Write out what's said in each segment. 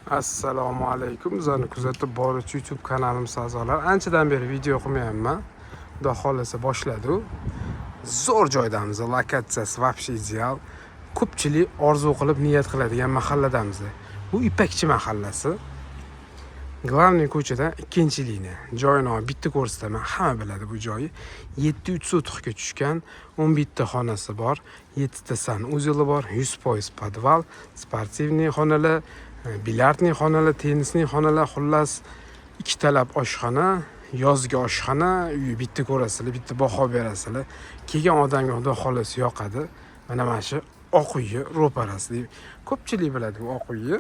Assalomu alaykum. Bizlarni kuzatib boruvchi YouTube kanalimiz a'zolari. Anchadan beri video qilmayapman. Xudo xolasa boshladi. Zo'r joydamiz. Lokatsiyasi вообще ideal. Ko'pchilik orzu qilib niyat qiladigan mahalladamiz. Bu Ipakchi mahallasi. Glavniy ko'chadan ikkinchi liniya. Joyini bitta ko'rsataman. Hamma biladi bu joyi. 700 sotixga tushgan, 11 ta xonasi bor, 7 ta sanuzeli bor, 100% podval, sportivniy xonalar, bilyardning xonalar, tennisning xonalar, xullas ikkitalab oshxona, yozgi oshxona, uy bitta ko'rasizlar, bitta baho berasizlar. Kelgan odamga xudo xolasi yoqadi. Mana shu oq uyni ro'parasi. Ko'pchilik biladi bu oq uyni.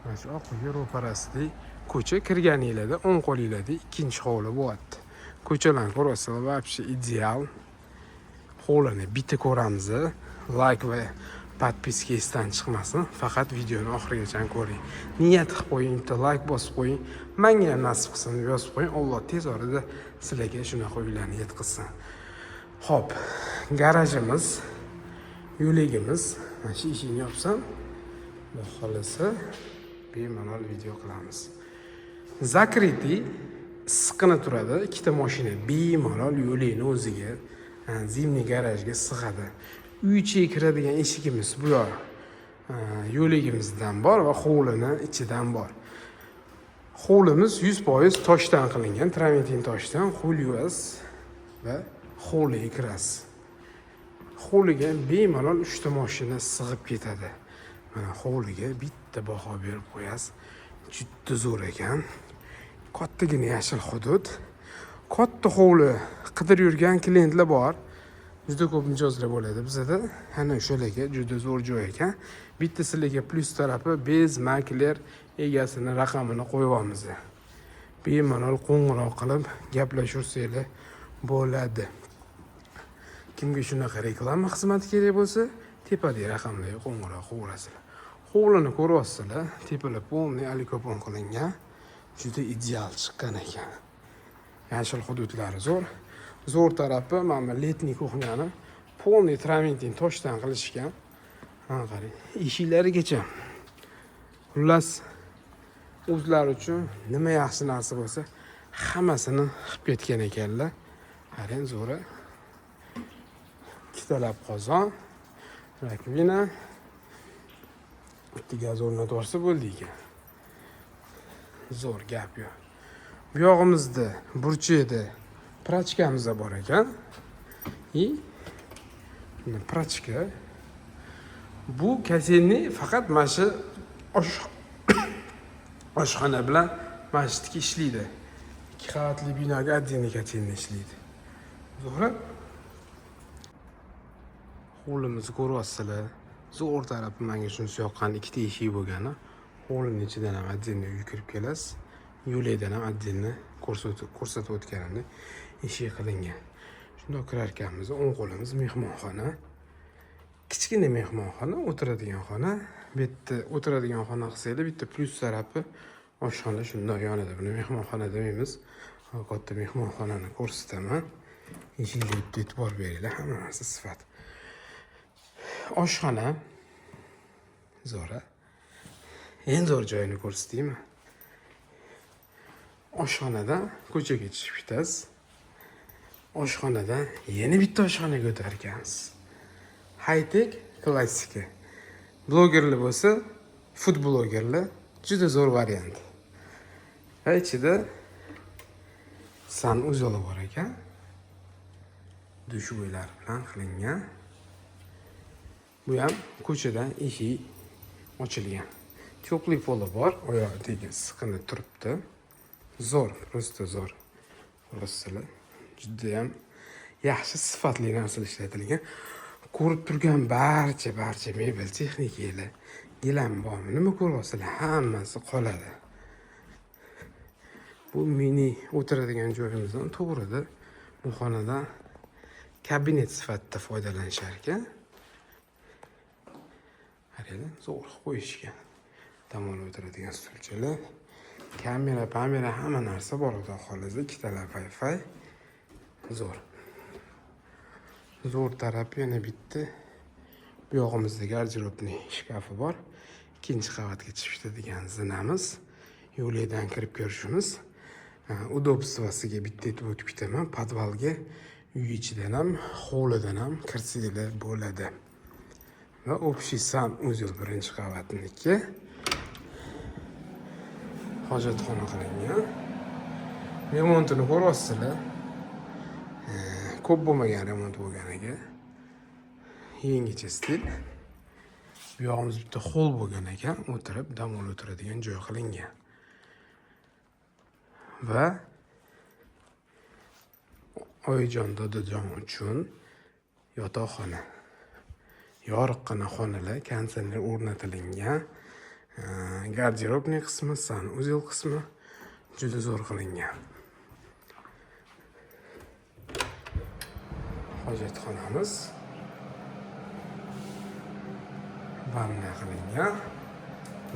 Mana shu oq uyni ro'parasida ko'cha kirganinglarda o'ng qo'linglarda ikkinchi hovli bo'lyapti. Ko'chalarni ko'rasizlar, вообще ideal. Hovlini bitta ko'ramiz. Like va podpiska esdan chiqmasin. Faqat videoni oxirigacha ko'ring. Niyat qilib qo'ying, bitta like bosib qo'ying. Menga ham nasib qilsin deb yozib qo'ying. Alloh tez orada sizlarga shunaqa uylarni yetkazsin. Xo'p, garajimiz, yo'ligimiz. Mana shu ishini yopsam, xudo xolasa bemalol video qilamiz. Zakriti issiqqina turadi. Ikkita mashina bemalol yo'lini o'ziga, zimniy garajga sig'adi. Uy ichiga kiradigan eshigimiz bu yoq. Yo'ligimizdan bor va hovlini ichidan bor. Hovlimiz 100% toshdan qilingan, traventin toshdan, xullas va hovliga kirasiz. Hovliga bemalol 3 ta mashina sig'ib ketadi. Mana hovliga bitta baho berib qo'yasiz. Juda zo'r ekan. Kattagina yashil hudud. Katta hovli qidirib yurgan klientlar bor. Juda ko'p mijozlar bo'ladi bizda. Ana o'shalarga juda zo'r joy ekan. Bitta sizlarga plus tarafi bez makler egasini raqamini qo'yamiz. Bemalol qo'ng'iroq qilib gaplashursanglar bo'ladi. Kimga shunaqa reklama xizmati kerak bo'lsa, tepadagi raqamlarga qo'ng'iroq qilasizlar. Hovlini ko'ryapsizlar, tepalar polniy alikopon qilingan. Juda ideal chiqqan ekan. Yashil hududlari zo'r. Zo'r tarafi mana letniy kuxnyani polniy traventin toshdan qilishgan. Mana qarang, eshiklarigacha. Xullas o'zlari uchun nima yaxshi narsa bo'lsa, hammasini qilib ketgan ekanlar. Qarang, zo'ra. Ikkitalab qozon, rakvina, bitta gaz o'rnatvorsa bo'ldi ekan. Zo'r gap yo'q. Bu yog'imizda burchakda prachkamiz bor ekan. Prachka. Bu kasenni faqat mana shu oshxona bilan masjidga ishlaydi. 2 qavatli binoga отдельный kasenni ishlaydi. Zo'ra. Hovlimizni ko'ryapsizlar. Zo'r tarafi menga shunisi yoqqan, ikkita eshik bo'lgani. Hovlining ichidan ham отдельный uy kirib kelasiz. Yo'ldan ham отдельный ko'rsatib o'tganimda eshik qilingan. Shunda kirar ekanmiz. O'ng qo'limiz mehmonxona. Kichkina mehmonxona, o'tiradigan xona. Bu yerda o'tiradigan xona qilsanglar, bitta plus tarafi oshxona shundoq yonida. Buni mehmonxona demaymiz. Katta mehmonxonani ko'rsataman. Eshikga bitta e'tibor beringlar, hammasi sifat. Oshxona zo'ra. Eng zo'r joyini ko'rsataymi? Oshxonadan ko'chaga chiqib ketasiz. Oshxonadan yana bitta oshxonaga o'tarkansiz. High-tech klassika. Blogerlar bo'lsa, food blogerlar juda zo'r variant. Va ichida sanuzeli bor ekan. Dushvoylar bilan qilingan. Bu ham ko'chadan eshik ochilgan. Teplый poli bor, oyoqdagi siqinib turibdi. Zo'r, prosta zo'r. Ko'rasizlar, juda ham yaxshi sifatli narsalar ishlatilgan. Ko'rib turgan barcha mebel texnikalar, gilam bormi? Nima ko'ryapsizlar? Hammasi qoladi. Bu mini o'tiradigan joyimizdan to'g'rida bu xonadan kabinet sifatida foydalanishar ekan. Qaranglar, zo'r qo'yishgan. Tomon o'tiradigan stulchalar, kamera hamma narsa bor. Xudo xolasa, ikkitalab Wi-Fi. Zo'r. Zo'r tarafi yana bitta Bu yog'imizda garderobning shkafi bor. Ikkinchi qavatga chiqib ketadigan zinamiz. Yo'ldan kirib ko'rishimiz. Udobstvosiga bitta aytib o'tib ketaman. Podvalga uy ichidan ham, hovlidan ham kirsanglar bo'ladi. Va общий sanuzel birinchi qavatniki. Hojatxona qilingan. Remontini ko'ryapsizlar. Ko'p bo'lmagan remont bo'lganiga. Yangicha stil. Bu yog'imiz bitta hol bo'lgan ekan, o'tirib dam o'tiradigan joy qilingan. Va oyijon dadajon uchun yotoqxona. Yoriqqina xonalar, konditsioner o'rnatilgan. Garderobning qismi, sanuzel qismi juda zo'r qilingan. Hojatxonamiz vanna qilingan.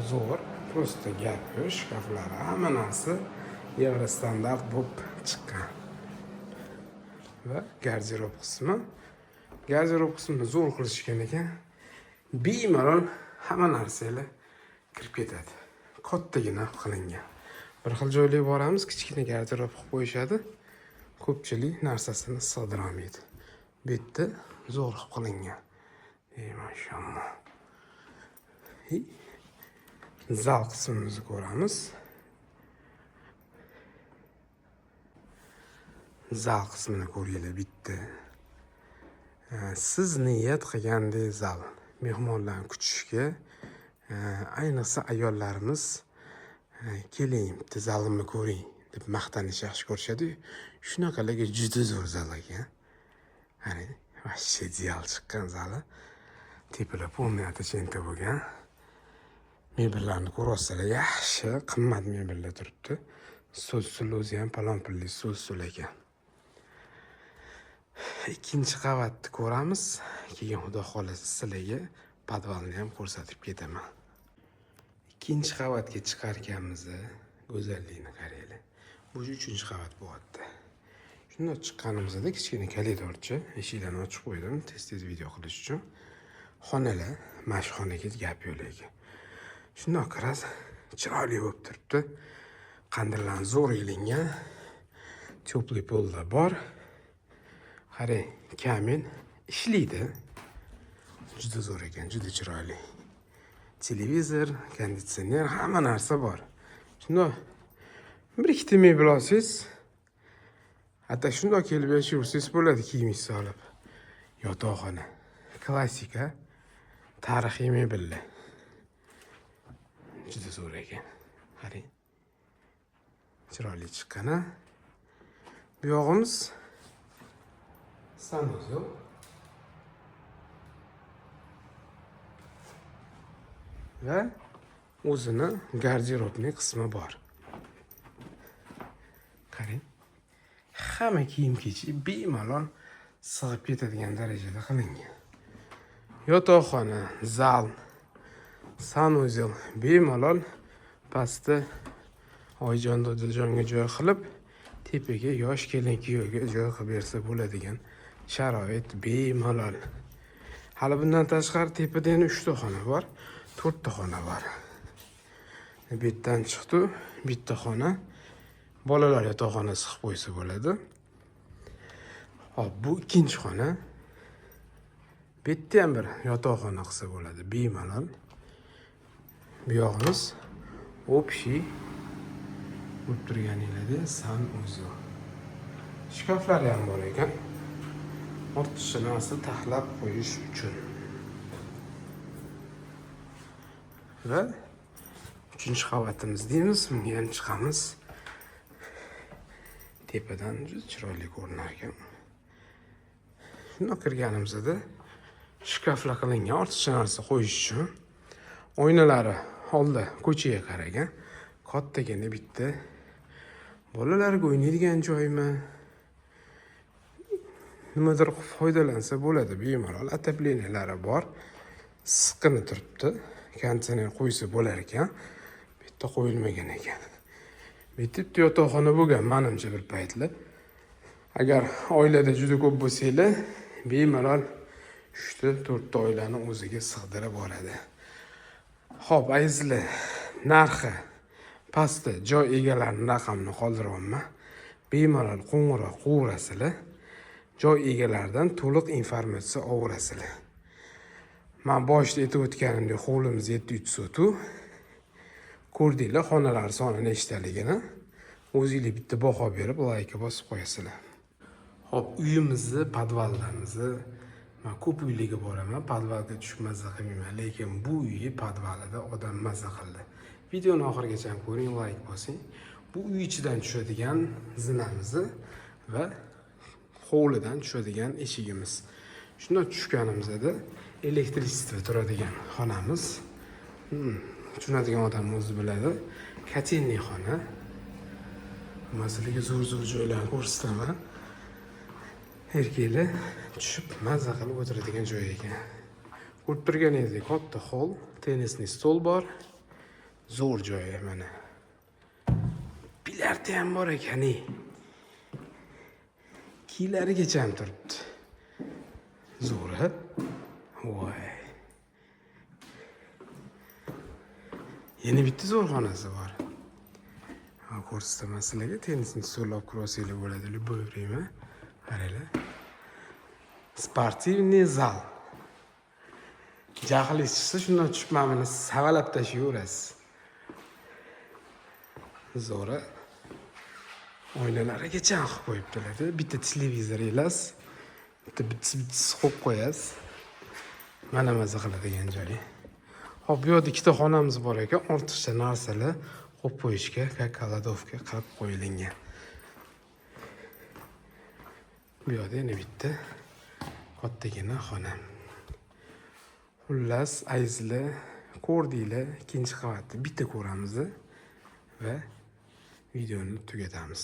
Zo'r, prosta gap yo'q, shkaflari hamma narsa Yevro standart bo'lib chiqqan. Va garderob qismi. Garderob qismini zo'r qilishgan ekan. Bemalol hamma narsalar kirib ketadi. Kattagina qilingan. Bir xil joylarga boramiz, kichkina garderob qilib qo'yishadi. Ko'pchilik narsasini sig'dira olmaydi. Bu yerda zo'r qilib qilingan. Ey mashalloh. Zal qismimizni ko'ramiz. Zal qismini ko'ringlar bitta. Siz niyat qilgandek zal. Mehmonlarni kutishga, ayniqsa ayollarimiz keling, bitta zalimni ko'ring deb maqtanish yaxshi ko'rishadi. Shunaqalarga juda zo'r zal ekan. Qani, vashcha ideal chiqqan zali. Tepalar полный atachenta bo'lgan. Mebellarni ko'ryapsizlar, yaxshi, qimmat mebellar turibdi. Stol o'zi ham palon-pulli stol ekan. Ikkinchi qavatni ko'ramiz. Keyin xudo xolasa sizlarga podvalni ham ko'rsatib ketaman. Ikkinchi qavatga chiqarganimizda go'zallikni qaranglar. Bu 3-chi qavat bo'lyapti. Shunday chiqqanimizda kichkina koridorchi, eshiklarni ochib qo'ydim, tez video qilish uchun. Xonalar, mashxonaga gap yo'q ekan. Shunday kiraz chiroyli bo'lib turibdi. Qandirlar zo'r ilingan. Tepli pollar bor. Qarang, kamin ishlaydi. Juda zo'r ekan, juda chiroyli. Televizor, konditsioner, hamma narsa bor. Shunday bir ikkita mebel olsangiz, hatto shunday kelib yashaysiz bo'ladi kiyim solib. Yotoqxona. Klassika, tarixiy mebellar. Juda zo'r ekan. Qarang. Chiroyli chiqqan. Bu yog'imiz sanuzel. Va o'zini garderobning qismi bor. Qarang. Hamma kiyim-kechak bemalol sig'ib ketadigan darajada qilingan. Yotoqxona, zal, sanuzel bemalol pastda oyijon dadajonga joy qilib, tepaga yosh kelin-kuyovga joy qilib bersa bo'ladigan sharoit bemalol. Hali bundan tashqari tepada yana 3 ta xona bor, 4 ta xona bor. Bu yerdan chiqdi, bitta xona bolalar yotoqxonasi qilib qo'ysa bo'ladi. Hop, bu ikkinchi xona. Bu yerda ham bir yotoqxona qilsa bo'ladi bemalol. Bu yog'imiz общий bo'lib turganinglarda sanuzel. Shkaflari ham bor ekan. Ortiqcha narsa taxlab qo'yish uchun. Va 3-chi qavatimiz deymiz, bunga ham chiqamiz. Tepadan juda chiroyli ko'rinar ekan. Shunda kirganimizda shkaflar qilingan, ortiqcha narsa qo'yish uchun. Oynalari oldi ko'chaga qaragan. Kattagina bitta bolalarga o'ynaydigan joymi? Nimadir foydalansa bo'ladi bemalol. Отоплениялari bor. Siqqini turibdi. Konditsioner qo'ysa bo'lar ekan. Bitta qo'yilmagan ekan. Bitta yotoqxona bo'lgan menimcha bir paytlar. Agar oilada juda ko'p bo'lsanglar, bemalol 3-4 oilani o'ziga sig'dirib boradi. Xo'p, azizlar, narxi pastda joy egalarining raqamini qoldiryapman. Bemalol qo'ng'iroq qilaverasizlar. Joy egalaridan to'liq informatsiya olarasizlar. Men boshida aytib o'tganimdek, hovlimiz 700 sotu. Ko'rdinglar, xonalar soni nechtaligini. O'zingizlar bitta baho berib, like bosib qo'yasizlar. Xo'p, uyimizni, podvallarimizni men ko'p uylarga boraman, podvalga tushib mazza qilmayman, lekin bu uyni podvalida odam mazza qildi. Videoni oxirigacha ko'ring, like bosing. Bu uy ichidan tushadigan zinamizni va hovlidan tushadigan eshigimiz. Shunday tushganimizda elektrичество turadigan xonamiz. Tushunadigan odam o'zi biladi. Katenniy xona. Masalaga zo'r joylarni ko'rsataman. Erkaklar tushib mazza qilib o'tiradigan joy ekan. Ko'rib turganingizdek, katta hol, tennisli stol bor. Zo'r joy mana. Bilyard ham bor ekan. Kiylarigacha ham turibdi. Zo'r. Voy. Yana bitta zo'r xonasi bor. Ko'rsataman sizlarga, tennisni stol olib kirasizlar bo'ladi, любой время. Qaranglar. Sportivniy zal. Jahlingiz chiqsa, shundan tushib mana savalab tashlayverasiz. Zo'ra. Oynalarigacha qilib qo'yibdilar. Bitta televizor elas, bitta qo'yib qo'yasiz. Mana maza qiladigan joy. Xo'p, bu yerda ikkita xonamiz bor ekan, ortiqcha narsalar qo'yib qo'yishga, kakaladovka qilib qo'yilgan. Bu yerda yana bitta kattagina xona. Xullas, azizlar, ko'rdinglar, ikkinchi qavatda bitta ko'ramiz va videoni tugatamiz.